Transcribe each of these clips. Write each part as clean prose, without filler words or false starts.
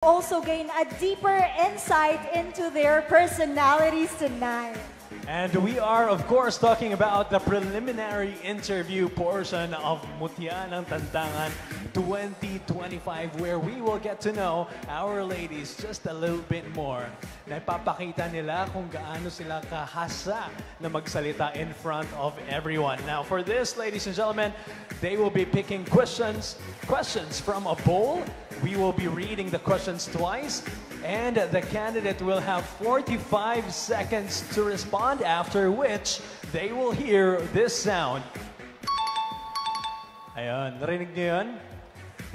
Also gain a deeper insight into their personalities tonight. And we are, of course, talking about the preliminary interview portion of Mutya ng Tantangan 2025, where we will get to know our ladies just a little bit more. Naipapakita nila kung gaano sila kahasa na magsalita in front of everyone. Now, for this, ladies and gentlemen, they will be picking questions from a bowl. We will be reading the questions twice, and the candidate will have 45 seconds to respond, after which they will hear this sound. Ayun, narinig niyo yun?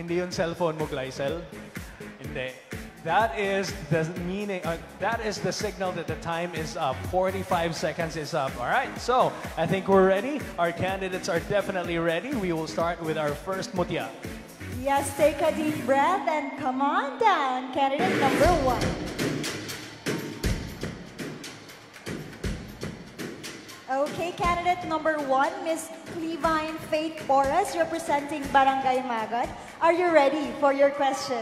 Hindi yun cellphone mo, Glycel? Hindi. That is the meaning, that is the signal that the time is up. 45 seconds is up. All right, so I think we're ready. Our candidates are definitely ready. We will start with our first Mutya. Yes, take a deep breath and come on down. Candidate number 1. Okay, candidate number 1, Miss Clevine Faith Porras, representing Barangay Magot. Are you ready for your question?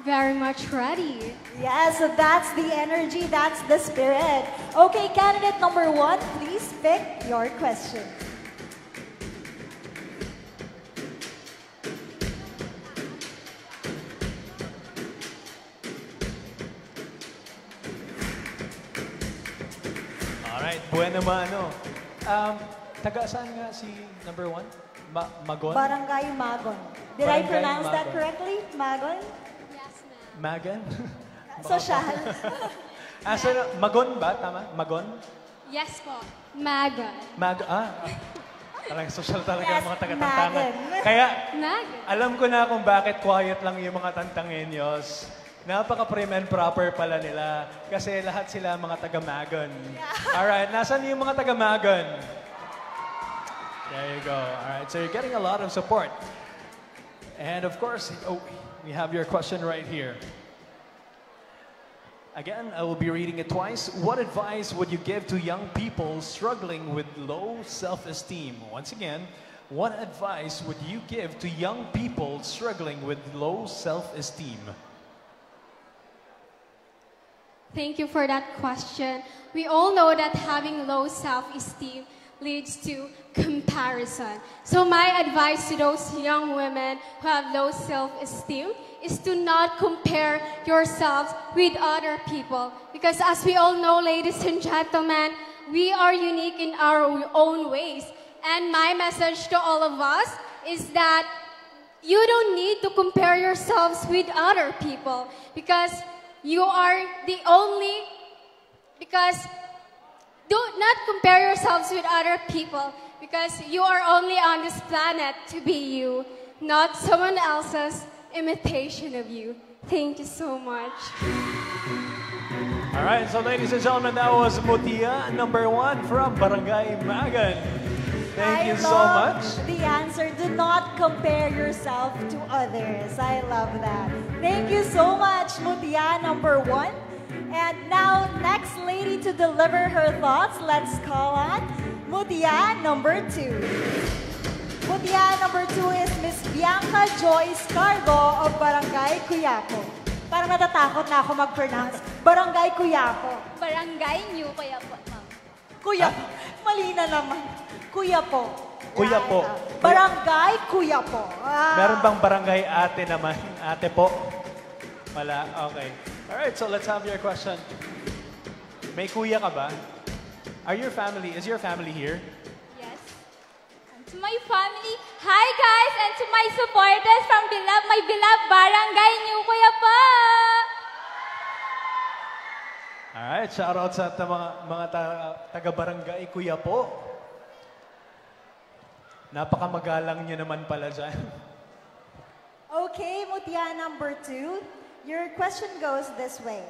Very much ready. Yes, so that's the energy, that's the spirit. Okay, candidate number 1, please pick your question. Alright, bueno mano. Taga saan nga si number 1? Magon? Barangay Magon. Did I Barangay pronounce that Magon. correctly? Magon? Yes, ma'am. Magan? Social. Magon ba? Tama? Magon? Yes po. Maga. Talagang social talaga Yes, ang mga taga-tantangan. Magan. Kaya, Maga. alam ko na kung bakit quiet lang yung mga tantangenyos. Napaka-prim and proper pala nila. Kasi lahat sila mga taga-Magon. Alright, nasan yung mga taga-Magon? There you go. Alright, so you're getting a lot of support. And of course, we have your question right here. Again, I will be reading it twice. What advice would you give to young people struggling with low self-esteem? Once again, what advice would you give to young people struggling with low self-esteem? Thank you for that question. We all know that having low self-esteem leads to comparison. So my advice to those young women who have low self-esteem is to not compare yourselves with other people. Because as we all know, ladies and gentlemen, we are unique in our own ways. And my message to all of us is that you don't need to compare yourselves with other people, because you are the only, because do not compare yourselves with other people, because you are only on this planet to be you, not someone else's imitation of you. Thank you so much. All right, so ladies and gentlemen, that was Mutya number 1 from Barangay Magan. Thank you so much. The answer, do not compare yourself to others. I love that. Thank you so much, Mutya number 1. And now, next lady to deliver her thoughts, let's call on Mutya number 2. Mutya number 2 is Miss Bianca Joyce Cargo of Barangay Cuyapo. Parang natatakot na ako mag-pronounce. Barangay Cuyapo. Barangay New kaya po, ma'am. Cuyapo. Mali na naman. Cuyapo. Cuyapo. Barangay Cuyapo. Meron bang barangay ate naman? Ate po? Wala? Okay. Alright, so let's have your question. May kuya ka ba? Is your family here? Yes. And to my family, hi guys, and to my supporters from my beloved Barangay New Kuya po! Alright, shoutout sa mga taga-barangay Kuya po. Napakamagalang nyo naman pala dyan. Okay, Mutya number 2. Your question goes this way.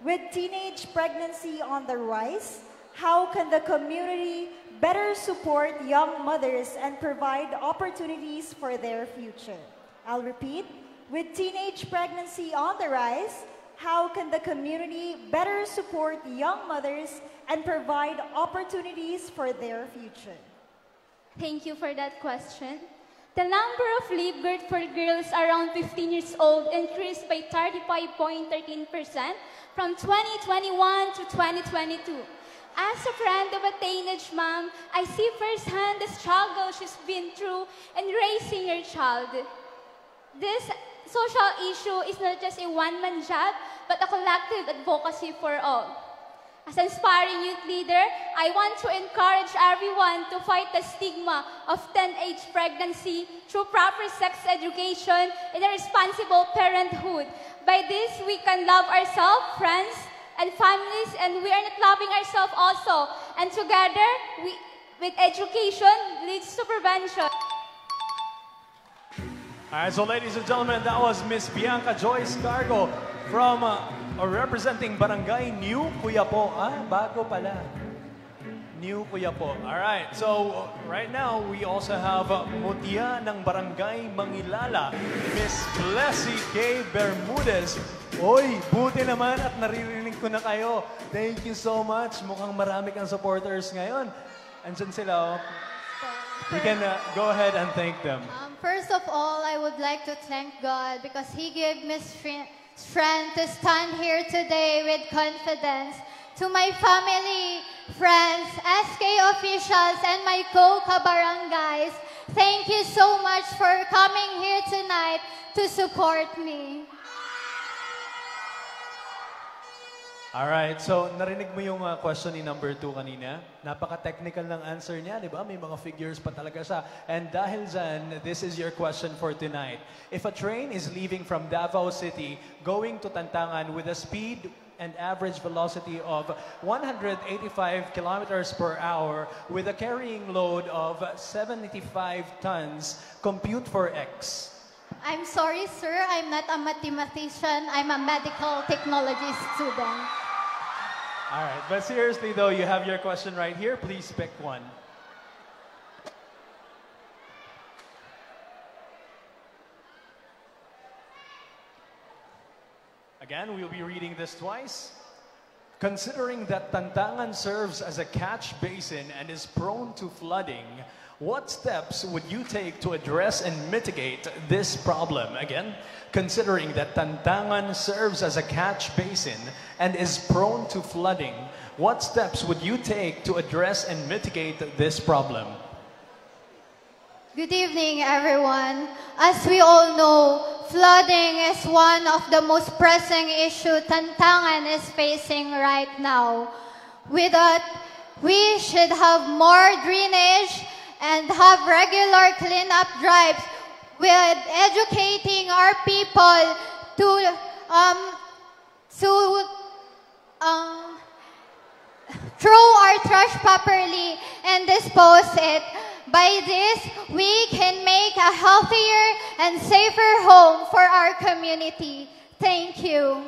With teenage pregnancy on the rise, how can the community better support young mothers and provide opportunities for their future? I'll repeat. With teenage pregnancy on the rise, how can the community better support young mothers and provide opportunities for their future? Thank you for that question. The number of leave birth for girls around 15 years old increased by 35.13% from 2021 to 2022. As a friend of a teenage mom, I see firsthand the struggle she's been through in raising her child. This social issue is not just a one-man job, but a collective advocacy for all. As an inspiring youth leader, I want to encourage everyone to fight the stigma of teenage pregnancy through proper sex education and a responsible parenthood. By this, we can love ourselves, friends, and families, and we are not loving ourselves also. And together, with education, leads to prevention. All right, so ladies and gentlemen, that was Miss Bianca Joyce Cargo from representing Barangay New Cuyapo. Bago pala. New Cuyapo. All right, so right now we also have Mutya ng Barangay Mangilala, Miss Blessy K. Bermudez. Oy, buti naman at naririnig ko na kayo. Thank you so much. Mukhang marami kang supporters ngayon. Andyan sila. You can go ahead and thank them. First of all, I would like to thank God because He gave me strength to stand here today with confidence. To my family, friends, SK officials, and my co-kabarangays, thank you so much for coming here tonight to support me. Alright, so narinig mo yung question ni number 2 kanina? Napaka-technical ng answer niya, di ba? May mga figures pa talaga siya. And dahil dyan, this is your question for tonight. If a train is leaving from Davao City, going to Tantangan with a speed and average velocity of 185 kilometers per hour with a carrying load of 75 tons, compute for X. I'm sorry, sir. I'm not a mathematician. I'm a medical technology student. All right, but seriously though, you have your question right here. Please pick one. Again, we'll be reading this twice. Considering that Tantangan serves as a catch basin and is prone to flooding, what steps would you take to address and mitigate this problem? Again, considering that Tantangan serves as a catch basin and is prone to flooding, what steps would you take to address and mitigate this problem? Good evening, everyone. As we all know, flooding is one of the most pressing issues Tantangan is facing right now. With that, we should have more drainage and have regular cleanup drives with educating our people to throw our trash properly and dispose it. By this, we can make a healthier and safer home for our community. Thank you.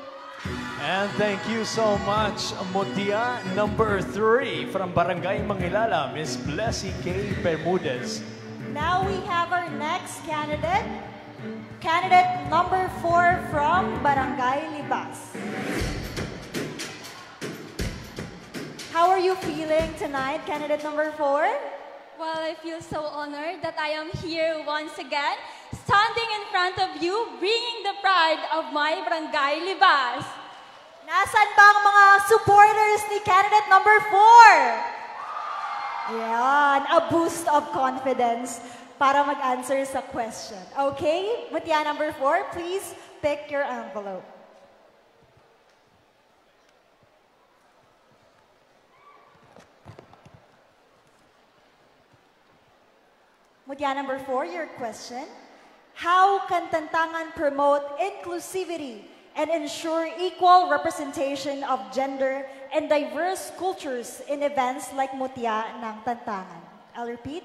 And thank you so much, Mutya number 3 from Barangay Mangilala, Miss Blessy K. Bermudez. Now we have our next candidate. Candidate number 4 from Barangay Libas. How are you feeling tonight, candidate number 4? Well, I feel so honored that I am here once again, standing in front of you, bringing the pride of my Barangay Libas. Nasaan ba ang mga supporters ni candidate number 4? Yan, a boost of confidence para mag-answer sa question. Okay, Mutya number 4, please pick your envelope. Mutya number 4, your question. How can Tantangan promote inclusivity and ensure equal representation of gender and diverse cultures in events like Mutya ng Tantangan? I'll repeat.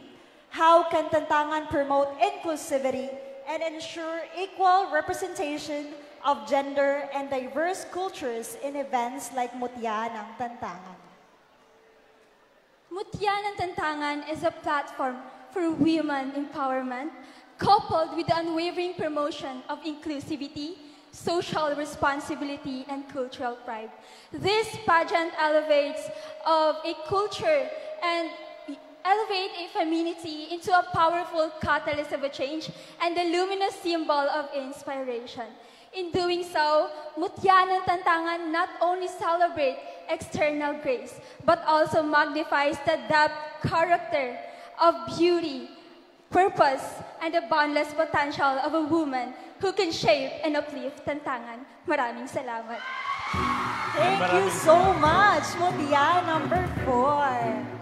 How can Tantangan promote inclusivity and ensure equal representation of gender and diverse cultures in events like Mutya ng Tantangan? Mutya ng Tantangan is a platform for women empowerment, coupled with the unwavering promotion of inclusivity, social responsibility, and cultural pride. This pageant elevates of a culture and elevate a femininity into a powerful catalyst of a change and a luminous symbol of inspiration. In doing so, Mutya ng Tantangan not only celebrates external grace, but also magnifies the depth, character of beauty, purpose, and the boundless potential of a woman who can shape and uplift Tantangan. Maraming salamat. Thank you so much, Mutya number 4.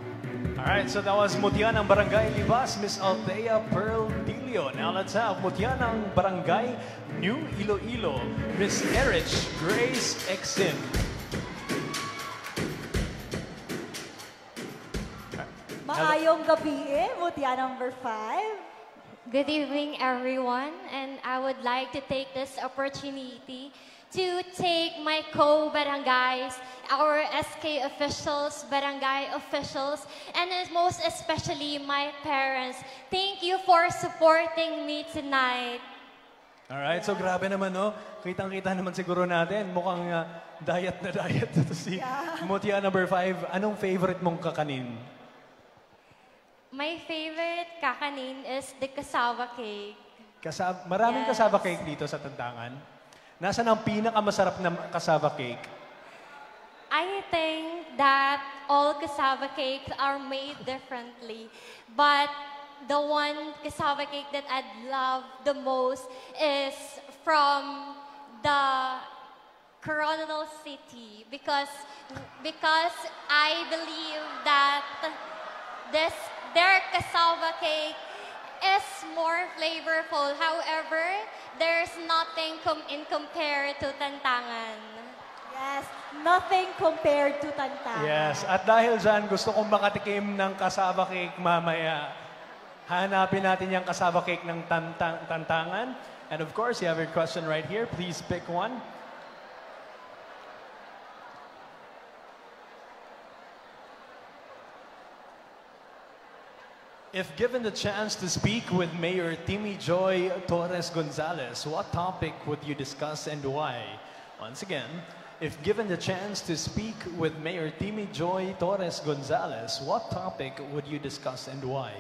Alright, so that was Mutya ng Barangay Libas, Miss Althea Pearl Dilio. Now let's have Mutya ng Barangay New Iloilo, Miss Erich Grace Exim. Maayong gabi, Mutya number 5. Good evening, everyone, and I would like to take this opportunity to take my co-barangays, our SK officials, barangay officials, and most especially my parents. Thank you for supporting me tonight. Alright, so grabe naman, no? Kitang-kita naman siguro natin. Mukhang diet na diet ito si Mutya number 5. Anong favorite mong kakanin? My favorite kakanin is the cassava cake. Maraming cassava cake dito sa Tantangan. Nasaan ang pinakamasarap na cassava cake? I think that all cassava cakes are made differently. But the one cassava cake that I love the most is from the Coronadal City because I believe that their cassava cake is more flavorful. However, there's nothing in compared to Tantangan. Yes, nothing compared to Tantangan. Yes, at dahil dyan, gusto kong makatikim ng cassava cake mamaya. Hanapin natin yung cassava cake ng Tantangan. And of course, you have your question right here. Please pick one. If given the chance to speak with Mayor Timmy Joy Torres Gonzalez, what topic would you discuss and why? Once again, if given the chance to speak with Mayor Timmy Joy Torres Gonzalez, what topic would you discuss and why?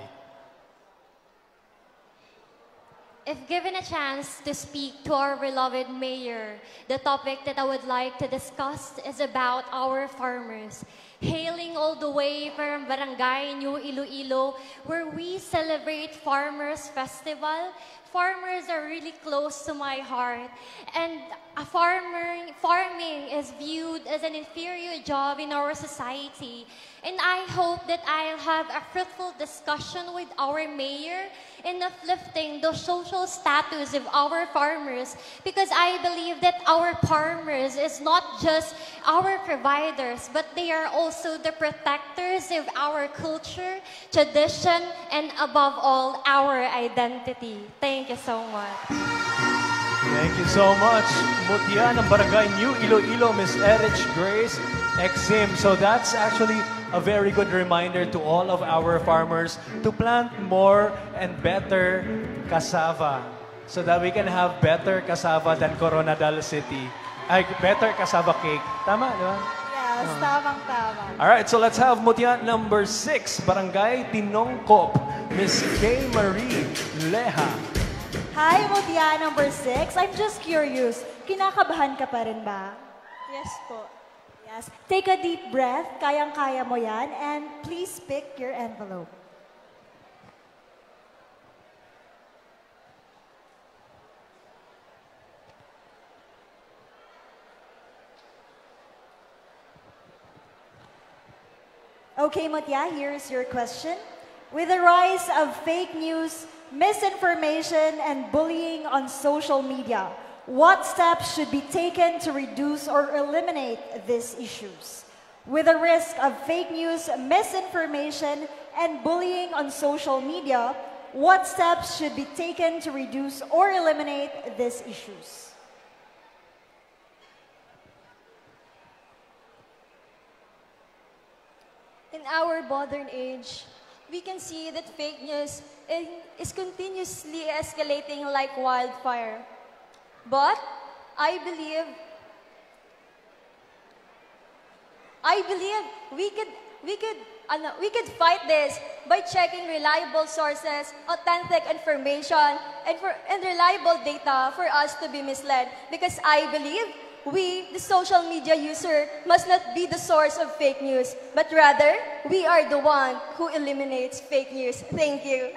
If given a chance to speak to our beloved mayor, the topic that I would like to discuss is about our farmers. Hailing all the way from Barangay New Iloilo, where we celebrate Farmers Festival. Farmers are really close to my heart, and farming is viewed as an inferior job in our society. And I hope that I'll have a fruitful discussion with our mayor in uplifting the social status of our farmers, because I believe that our farmers is not just our providers, but they are also the protectors of our culture, tradition, and above all, our identity. Thank you so much. Thank you so much, Mutya ng Barangay New Iloilo, Miss Erich Grace Exim. So that's actually a very good reminder to all of our farmers to plant more and better cassava so that we can have better cassava than Coronadal City. Ay, better cassava cake. Tama, di ba? Yes, tamang-tama. All right, so let's have Mutya number 6, Barangay Tinongkop, Miss Kay Marie Leha. Hi, Mutya number 6. I'm just curious, kinakabahan ka pa rin ba? Yes po. Yes. Take a deep breath. Kayang-kaya mo yan. And please pick your envelope. Okay, Mutya, here's your question. With the rise of fake news, misinformation, and bullying on social media, what steps should be taken to reduce or eliminate these issues? With the risk of fake news, misinformation, and bullying on social media, what steps should be taken to reduce or eliminate these issues? In our modern age, we can see that fake news is continuously escalating like wildfire. But I I believe we could fight this by checking reliable sources, authentic information, and reliable data for us to be misled. Because I believe we, the social media user, must not be the source of fake news, but rather we are the one who eliminates fake news. Thank you.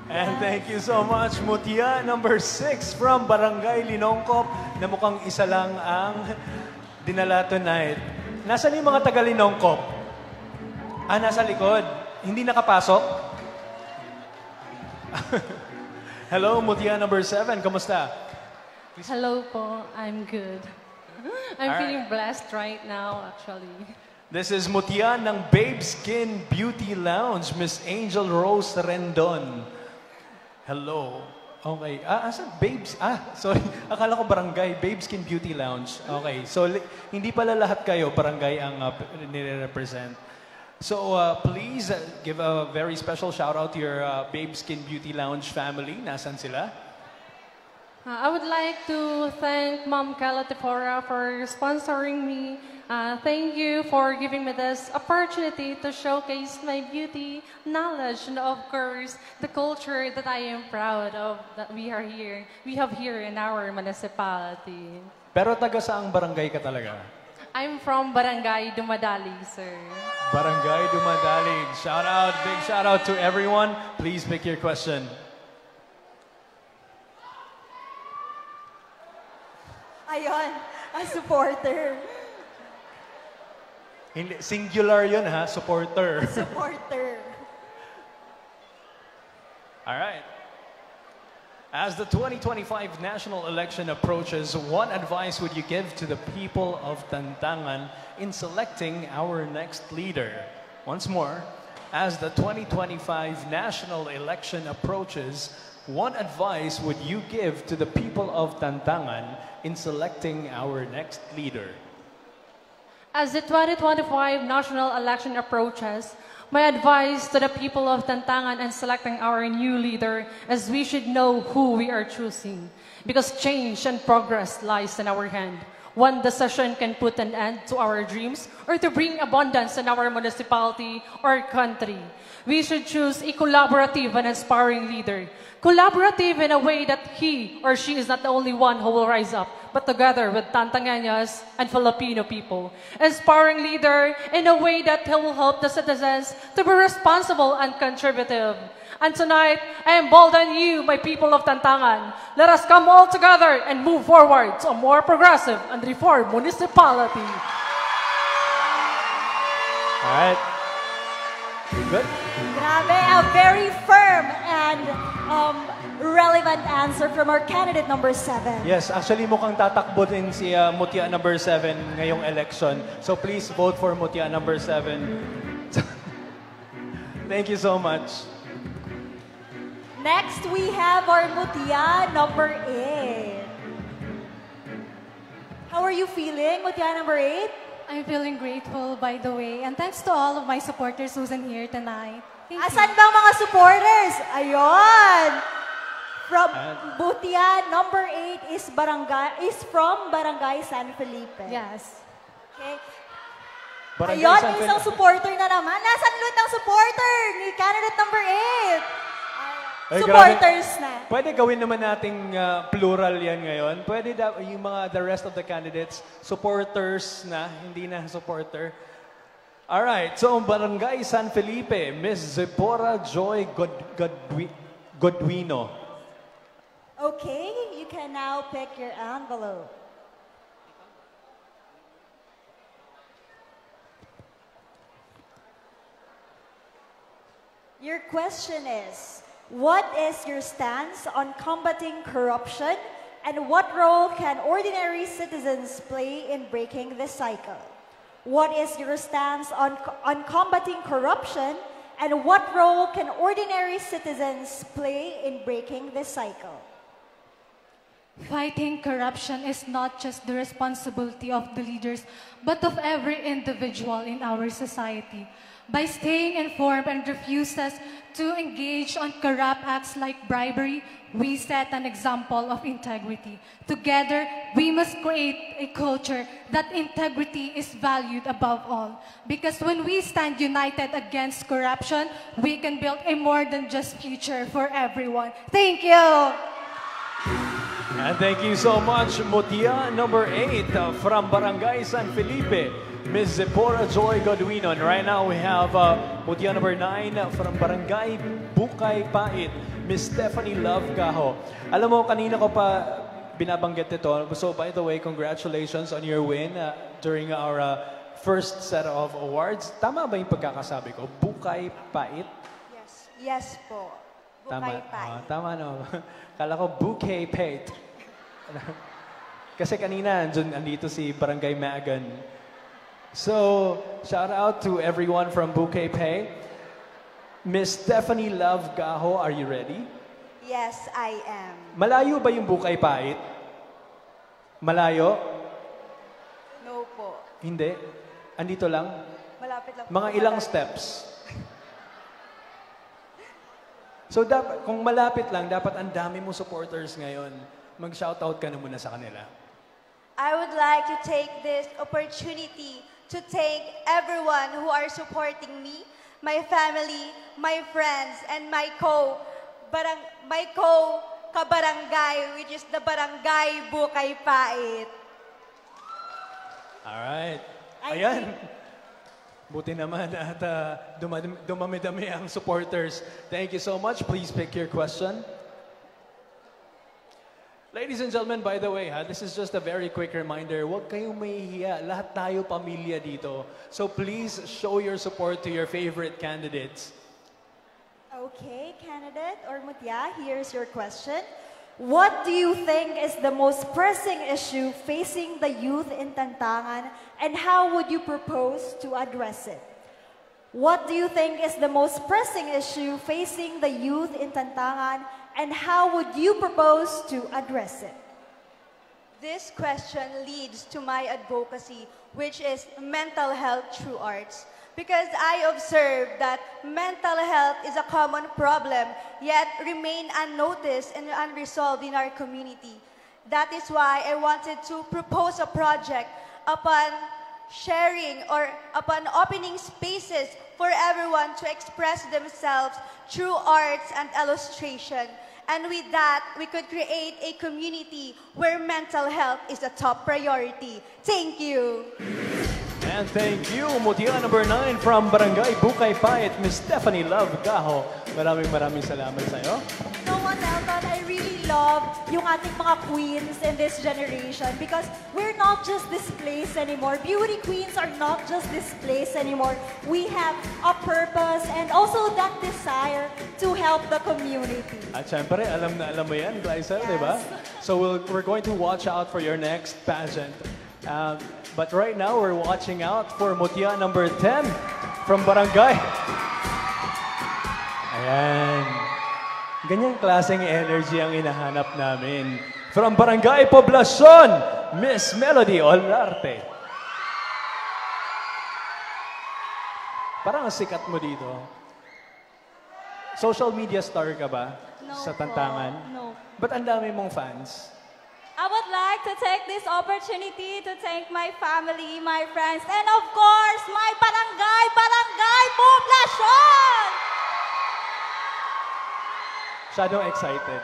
And thank you so much, Mutia, number 6 from Barangay Linongkop, na mukhang isa lang ang dinala tonight. Nasaan yung mga taga Linongkop? Nasa likod. Hindi nakapasok? Hello, Mutia, number 7. Kamusta? Hello po, I'm good. I'm feeling blessed right now, actually. This is Mutia ng Babe Skin Beauty Lounge, Miss Angel Rose Rendon. Hello. Okay. Asan? Babes? Sorry. Akala ko barangay. Babe Skin Beauty Lounge. Okay. So, hindi pala lahat kayo barangay ang nire-represent. So, please give a very special shout out to your Babe Skin Beauty Lounge family. Nasaan sila? I would like to thank Mom Carla Tefora for sponsoring me. Thank you for giving me this opportunity to showcase my beauty, knowledge, and of course, the culture that I am proud of that we have here in our municipality. Pero taga saang barangay ka talaga? I'm from Barangay Dumadalig, sir. Barangay Dumadalig. Shout out, big shout out to everyone. Please pick your question. Ayon, a supporter. Hindi, singular yun ha, supporter. Supporter. All right. As the 2025 national election approaches, what advice would you give to the people of Tantangan in selecting our next leader? Once more, as the 2025 national election approaches, what advice would you give to the people of Tantangan in selecting our next leader? As the 2025 national election approaches, my advice to the people of Tantangan in selecting our new leader is we should know who we are choosing, because change and progress lies in our hand. One decision can put an end to our dreams or to bring abundance in our municipality or country. We should choose a collaborative and inspiring leader. Collaborative in a way that he or she is not the only one who will rise up, but together with Tantanganas and Filipino people. Inspiring leader in a way that he will help the citizens to be responsible and contributive. And tonight, I embolden you, my people of Tantangan. Let us come all together and move forward to a more progressive and reformed municipality. All right. Good. Grabe, a very firm and relevant answer from our candidate number 7. Yes, actually mukhang tatakbo din si Mutia number 7 ngayong election. So please vote for Mutia number 7. Thank you so much. Next, we have our Mutia number 8. How are you feeling, Mutia number 8? I'm feeling grateful, by the way. And thanks to all of my supporters who's in here tonight. Thank you. Asan bang mga supporters? Ayun! From Mutia number 8 is from Barangay San Felipe. Yes. Okay. Barangay Ayun, San isang Fel- supporter na naman. Nasaan ulit ang supporter ni candidate number 8? Ay, Supporters grabe. na. Pwede gawin naman nating plural yan ngayon. Pwede yung the rest of the candidates, supporters na, hindi na supporter. Alright, so Barangay San Felipe, Miss Zipporah Joy Godwino. Okay, you can now pick your envelope. Your question is, what is your stance on combating corruption, and what role can ordinary citizens play in breaking this cycle? What is your stance on combating corruption, and what role can ordinary citizens play in breaking this cycle? Fighting corruption is not just the responsibility of the leaders, but of every individual in our society. By staying informed and refuses to engage on corrupt acts like bribery, we set an example of integrity. Together, we must create a culture that integrity is valued above all. Because when we stand united against corruption, we can build a more than just future for everyone. Thank you! And thank you so much, Mutia number 8 from Barangay San Felipe, Ms. Zipporah Joy Godwino. And right now we have Mutia number 9 from Barangay Bukay Pait, Ms. Stephanie Love Gaho. Alam mo, kanina ko pa binabanggit ito. So by the way, congratulations on your win during our first set of awards. Tama ba yung pagkakasabi ko? Bukay Pait? Yes. Yes po. Bukay Pait. Tama no. Kala ko Bouquet Pait. Kasi kanina andito si Barangay Magan. So, shout out to everyone from Bouquet Pay. Miss Stephanie Love Gaho, are you ready? Yes, I am. Malayo ba yung Bukay Pait? Malayo? No po. Hindi. Andito lang? Malapit lang po. Mga ilang steps? So, kung malapit lang, dapat ang dami mo supporters ngayon. Mag-shoutout ka na muna sa kanila. I would like to take this opportunity to thank everyone who are supporting me, my family, my friends, and my kabarangay, which is the Barangay Bukay Pait. Alright. Ayan. Buti naman at dumami-dami ang supporters. Thank you so much. Please pick your question. Ladies and gentlemen, by the way, this is just a very quick reminder. Huwag kayong mahihiya. Lahat tayo pamilya dito. So please show your support to your favorite candidates. Okay, candidate or Mutia, here's your question. What do you think is the most pressing issue facing the youth in Tantangan, and how would you propose to address it? What do you think is the most pressing issue facing the youth in Tantangan, and how would you propose to address it? This question leads to my advocacy, which is mental health through arts. Because I observe that mental health is a common problem, yet remain unnoticed and unresolved in our community. That is why I wanted to propose a project upon sharing or upon opening spaces for everyone to express themselves through arts and illustration. And with that, we could create a community where mental health is a top priority. Thank you. And thank you, Mutia number 9 from Barangay Bukay Pait, Miss Stephanie Love Gaho. Maraming salamat sa iyo. You know what, Elton? I really love yung ating mga queens in this generation because we're not just displays anymore. Beauty queens are not just displays anymore. We have a purpose and also that desire to help the community. At syempre, alam na alam mo yan, Glycel, di ba? So we're going to watch out for your next pageant. But right now, we're watching out for Mutia number 10 from Barangay. Ayan. Ganyang klaseng energy ang hinahanap namin. From Barangay Poblacion, Miss Melody Olarte. Parang sikat mo dito. Social media star ka ba? No sa Tantangan? No. Ba't ang dami mong fans? I would like to take this opportunity to thank my family, my friends, and of course, my Barangay Poblacion! Masyadong excited.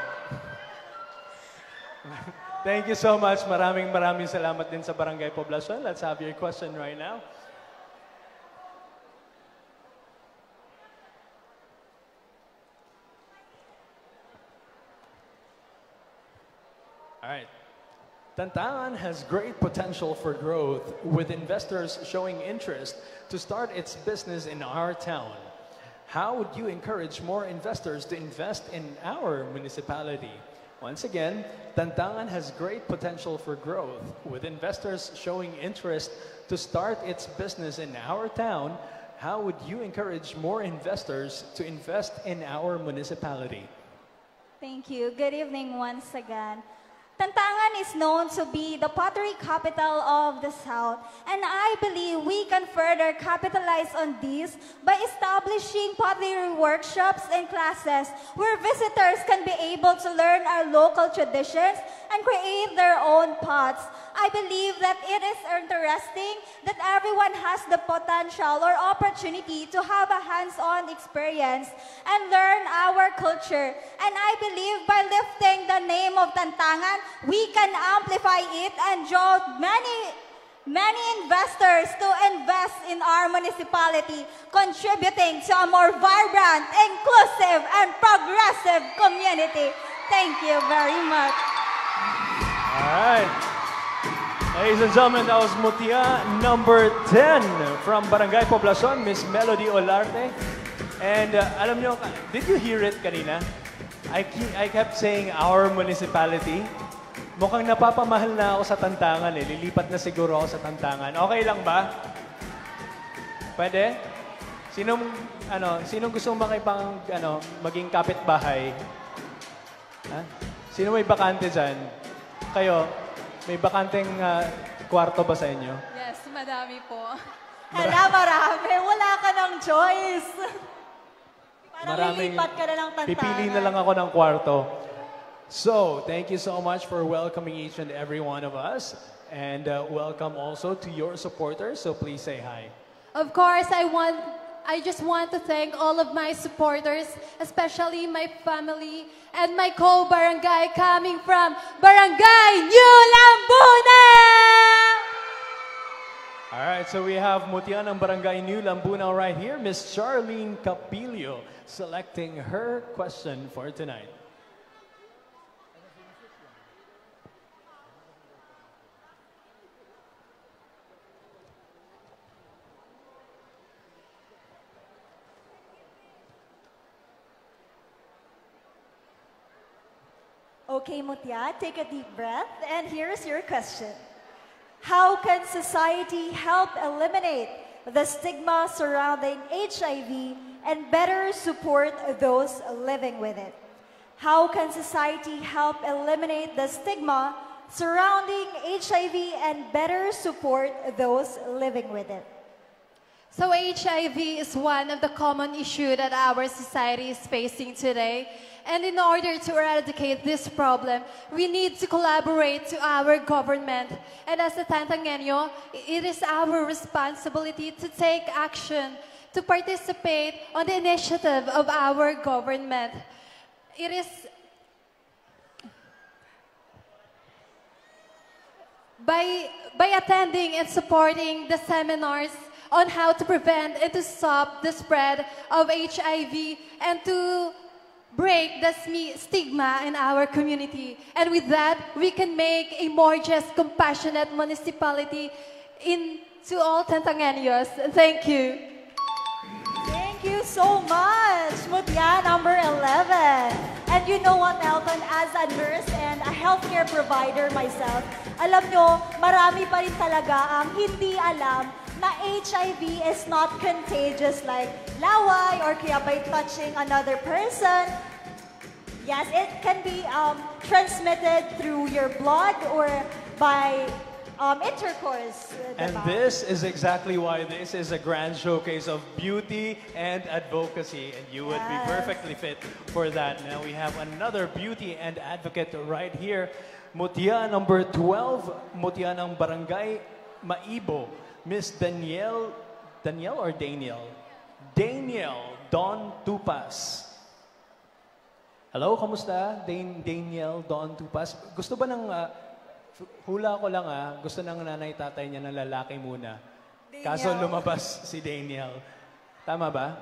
Thank you so much. Maraming salamat din sa Barangay Poblacion. Let's have your question right now. All right. Tantangan has great potential for growth, with investors showing interest to start its business in our town. How would you encourage more investors to invest in our municipality? Once again, Tantangan has great potential for growth, with investors showing interest to start its business in our town. How would you encourage more investors to invest in our municipality? Thank you. Good evening once again. Tantangan is known to be the pottery capital of the South, and I believe we can further capitalize on this by establishing pottery workshops and classes where visitors can be able to learn our local traditions and create their own pots. I believe that it is interesting that everyone has the potential or opportunity to have a hands-on experience and learn our culture. And I believe by lifting the name of Tantangan, we can amplify it and draw many investors to invest in our municipality, contributing to a more vibrant, inclusive, and progressive community. Thank you very much. All right. Ladies and gentlemen, that was Mutia number 10 from Barangay Poblacion, Miss Melody Olarte. And alam nyo, did you hear it kanina? I kept saying our municipality. Mukhang napapamahal na ako sa Tantangan eh. Lilipat na siguro ako sa Tantangan. Okay lang ba? Pwede? Sinong gusto maging kapitbahay? Ha? Sino may bakante dyan? Kayo, may bakanteng kwarto ba sa inyo? Yes, madami po. Marami. Wala ka ng choice. Parang lilipat ka na ng Tantangan. Pipili na lang ako ng kwarto. So, thank you so much for welcoming each and every one of us. And welcome also to your supporters. So please say hi. Of course, I just want to thank all of my supporters, especially my family and my co-barangay coming from Barangay New Lambuna! All right, so we have Mutia ng Barangay New Lambuna right here, Miss Charlene Capilio, selecting her question for tonight. Okay, Mutia, take a deep breath, and here's your question. How can society help eliminate the stigma surrounding HIV and better support those living with it? How can society help eliminate the stigma surrounding HIV and better support those living with it? So HIV is one of the common issues that our society is facing today. And in order to eradicate this problem, we need to collaborate to our government. And as a Tantangueño, it is our responsibility to take action, to participate on the initiative of our government. It is by attending and supporting the seminars on how to prevent and to stop the spread of HIV and to break the stigma in our community. And with that, we can make a more just, compassionate municipality to all Tantangueños. Thank you. Thank you so much, Mutia number 11. And you know what, Elton, as a nurse and a healthcare provider myself, alam nyo, marami pa rin talaga ang hindi alam na HIV is not contagious like laway or kaya by touching another person. Yes, it can be transmitted through your blood or by intercourse. And this is exactly why this is a grand showcase of beauty and advocacy, and you would be perfectly fit for that. Now we have another beauty and advocate right here, Mutia number 12, Mutia ng Barangay Maibo, Miss Danielle or Daniel? Daniel Don Tupas. Hello, kamusta? Daniel Don Tupas. Gusto ba ng, hula ko lang gusto ng nanay-tatay niya ng lalaki muna. Daniel. Kaso lumabas si Daniel. Tama ba?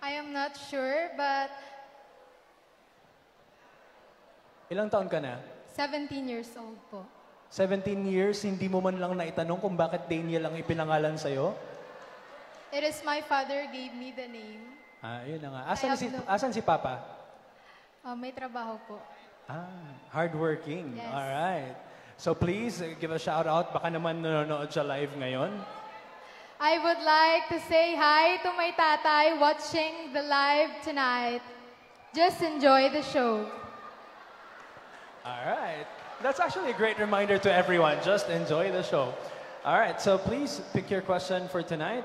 I am not sure, but Ilang taon ka na? 17 years old po. 17 years, hindi mo man lang naitanong kung bakit Daniel ang ipinangalan sa'yo? It is my father gave me the name. Yun na nga. Asan si Papa? May trabaho po. Hardworking. Yes. All right. So please, give a shout out. Baka naman nanonood siya live ngayon. I would like to say hi to my tatay watching the live tonight. Just enjoy the show. All right. That's actually a great reminder to everyone. Just enjoy the show. All right, so please pick your question for tonight.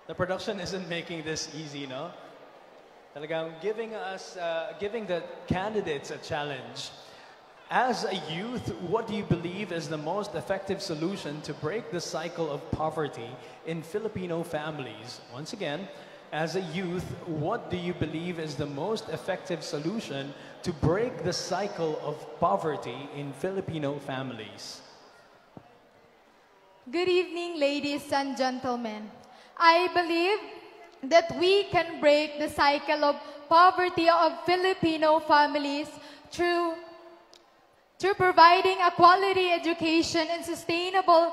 The production isn't making this easy, no? Talagang giving the candidates a challenge. As a youth, what do you believe is the most effective solution to break the cycle of poverty in Filipino families? Once again, as a youth, what do you believe is the most effective solution to break the cycle of poverty in Filipino families? Good evening, ladies and gentlemen. I believe that we can break the cycle of poverty of Filipino families through providing a quality education and sustainable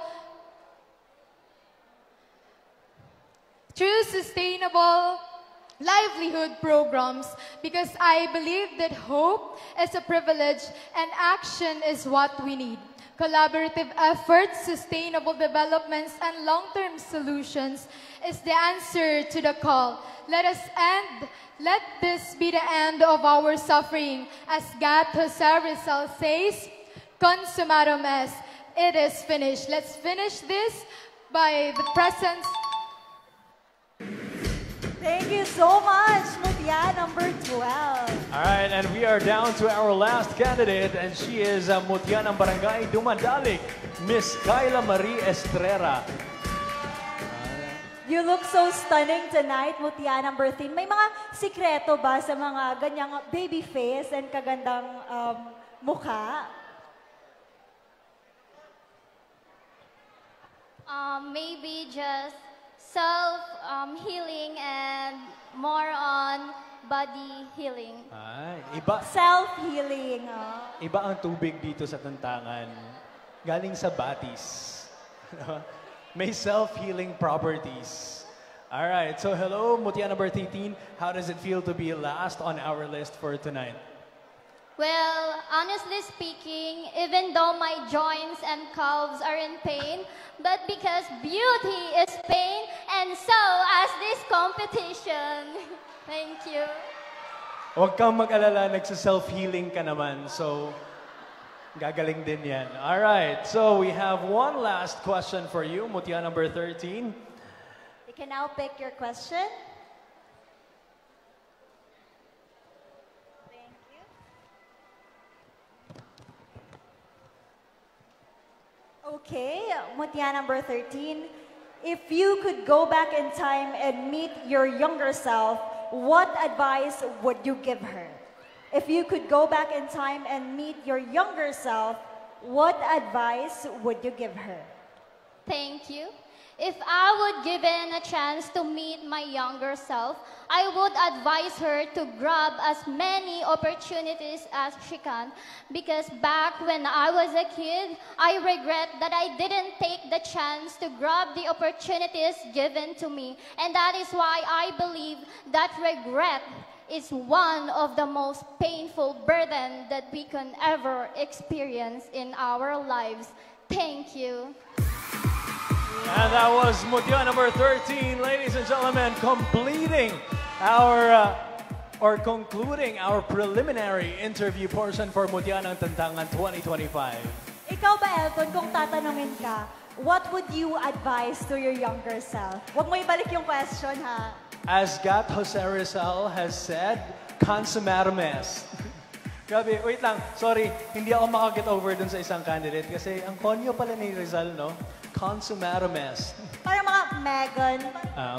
livelihood programs, because I believe that hope is a privilege and action is what we need. Collaborative efforts, sustainable developments, and long-term solutions is the answer to the call. Let this be the end of our suffering. As Gat Jose Rizal says, consummatum est, it is finished. Let's finish this by the presence. Thank you so much, Mutya number 12. All right, and we are down to our last candidate, and she is Mutya ng Barangay Dumadalig, Miss Kyla Marie Estrera. You look so stunning tonight, Mutya number 13. May mga sikreto ba sa mga ganyang baby face and kagandang mukha? Maybe just self-healing and more on body healing. Ay, iba. Self-healing. Iba ang tubig dito sa Tantangan. Galing sa batis. May self-healing properties. All right, so hello, Mutya number 13. How does it feel to be last on our list for tonight? Well, honestly speaking, even though my joints and calves are in pain, but because beauty is pain, and so as this competition. Thank you. Huwag kang mag-alala, nagsa-self-healing ka naman. So, gagaling din yan. All right, so we have one last question for you, Mutya number 13. You can now pick your question. Okay, Mutya number 13. If you could go back in time and meet your younger self, what advice would you give her? If you could go back in time and meet your younger self, what advice would you give her? Thank you. If I would given a chance to meet my younger self, I would advise her to grab as many opportunities as she can, because back when I was a kid, I regret that I didn't take the chance to grab the opportunities given to me. And that is why I believe that regret is one of the most painful burden that we can ever experience in our lives. Thank you. And that was Mutya number 13, ladies and gentlemen, concluding our preliminary interview portion for Mutya ng Tantangan 2025. Ikaw ba, Elton, kung tatanungin ka, what would you advise to your younger self? Huwag mo ibalik yung question, ha? As Gat Jose Rizal has said, consummatum est. Grabe, wait lang. Sorry, hindi ako makaget over dun sa isang candidate kasi ang konyo pala ni Rizal, no? Consummatum est. Parang mga Megan.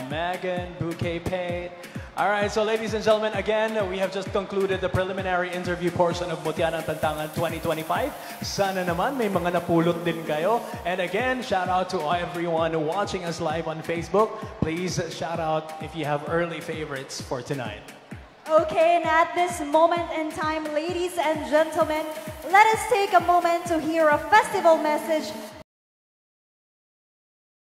Megan, Bouquet Pate. All right, so ladies and gentlemen, again, we have just concluded the preliminary interview portion of Mutya ng Tantangan 2025. Sana naman may mga napulot din kayo. And again, shout out to everyone watching us live on Facebook. Please shout out if you have early favorites for tonight. Okay, and at this moment in time, ladies and gentlemen, let us take a moment to hear a festival message